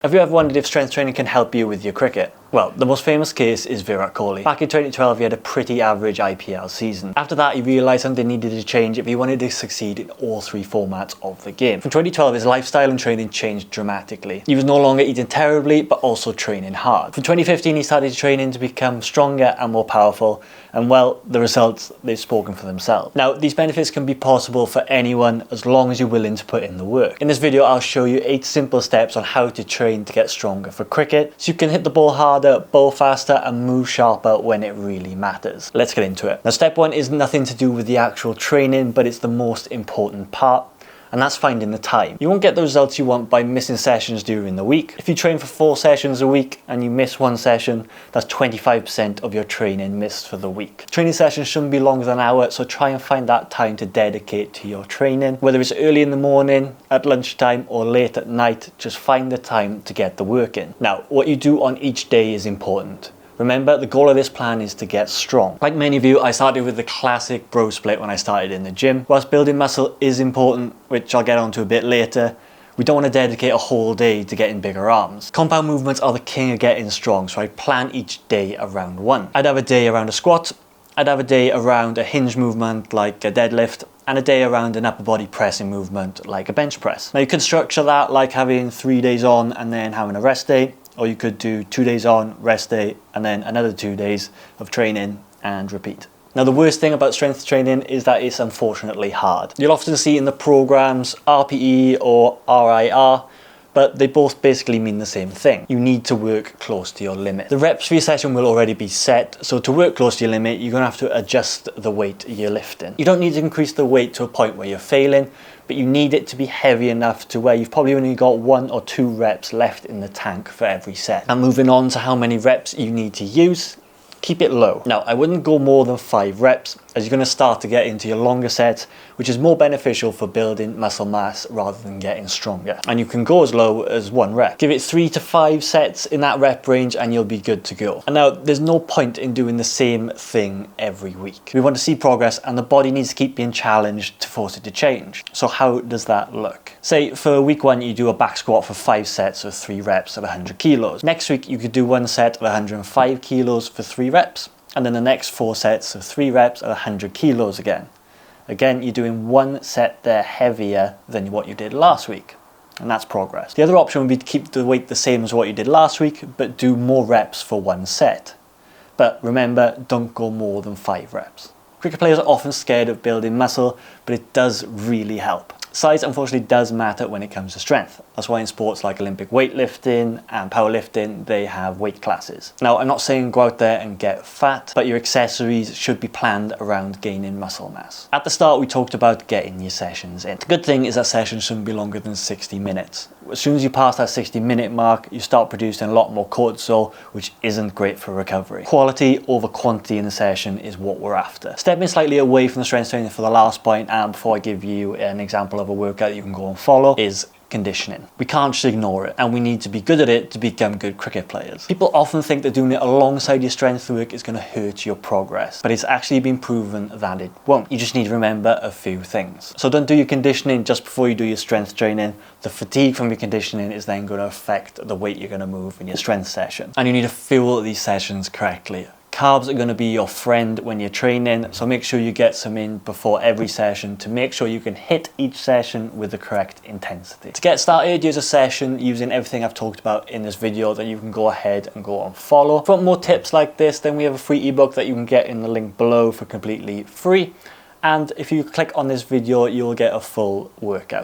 Have you ever wondered if strength training can help you with your cricket? Well, the most famous case is Virat Kohli. Back in 2012, he had a pretty average IPL season. After that, he realised something needed to change if he wanted to succeed in all three formats of the game. From 2012, his lifestyle and training changed dramatically. He was no longer eating terribly, but also training hard. From 2015, he started training to become stronger and more powerful, and well, the results, they've spoken for themselves. Now, these benefits can be possible for anyone as long as you're willing to put in the work. In this video, I'll show you 8 simple steps on how to train to get stronger for cricket, so you can hit the ball harder, bowl faster and move sharper when it really matters. Let's get into it. Now, step 1 is nothing to do with the actual training, but it's the most important part, and that's finding the time. You won't get the results you want by missing sessions during the week. If you train for 4 sessions a week and you miss 1 session, that's 25% of your training missed for the week. Training sessions shouldn't be longer than an hour, so try and find that time to dedicate to your training. Whether it's early in the morning, at lunchtime, or late at night, just find the time to get the work in. Now, what you do on each day is important. Remember, the goal of this plan is to get strong. Like many of you, I started with the classic bro split when I started in the gym. Whilst building muscle is important, which I'll get onto a bit later, we don't want to dedicate a whole day to getting bigger arms. Compound movements are the king of getting strong, so I plan each day around one. I'd have a day around a squat, I'd have a day around a hinge movement like a deadlift, and a day around an upper body pressing movement like a bench press. Now, you could structure that like having 3 days on and then having a rest day, or you could do 2 days on, rest day, and then another 2 days of training and repeat. Now, the worst thing about strength training is that it's unfortunately hard. You'll often see in the programs RPE or RIR, but they both basically mean the same thing. You need to work close to your limit. The reps for your session will already be set, so to work close to your limit, you're gonna have to adjust the weight you're lifting. You don't need to increase the weight to a point where you're failing, but you need it to be heavy enough to where you've probably only got 1 or 2 reps left in the tank for every set. And moving on to how many reps you need to use, keep it low. Now, I wouldn't go more than 5 reps as you're going to start to get into your longer sets, which is more beneficial for building muscle mass rather than getting stronger. And you can go as low as 1 rep. Give it 3 to 5 sets in that rep range and you'll be good to go. And now, there's no point in doing the same thing every week. We want to see progress and the body needs to keep being challenged to force it to change. So how does that look? Say for week 1, you do a back squat for 5 sets of 3 reps at 100 kilos. Next week, you could do 1 set at 105 kilos for 3 reps. And then the next 4 sets of 3 reps at 100 kilos again. Again, you're doing 1 set there heavier than what you did last week. And that's progress. The other option would be to keep the weight the same as what you did last week, but do more reps for 1 set. But remember, don't go more than 5 reps. Cricket players are often scared of building muscle, but it does really help. Size unfortunately does matter when it comes to strength. That's why in sports like Olympic weightlifting and powerlifting, they have weight classes. Now, I'm not saying go out there and get fat, but your accessories should be planned around gaining muscle mass. At the start, we talked about getting your sessions in. The good thing is that sessions shouldn't be longer than 60 minutes. As soon as you pass that 60-minute mark, you start producing a lot more cortisol, which isn't great for recovery. Quality over quantity in the session is what we're after. Stepping slightly away from the strength training for the last point, and before I give you an example of a workout you can go and follow, is conditioning. We can't just ignore it, and we need to be good at it to become good cricket players. People often think that doing it alongside your strength work is going to hurt your progress, but it's actually been proven that it won't. You just need to remember a few things. So don't do your conditioning just before you do your strength training. The fatigue from your conditioning is then going to affect the weight you're going to move in your strength session. And you need to fuel these sessions correctly. Carbs are going to be your friend when you're training, so make sure you get some in before every session to make sure you can hit each session with the correct intensity. To get started, use a session using everything I've talked about in this video that you can go ahead and go and follow. If you want more tips like this, then we have a free ebook that you can get in the link below for completely free. And if you click on this video, you'll get a full workout.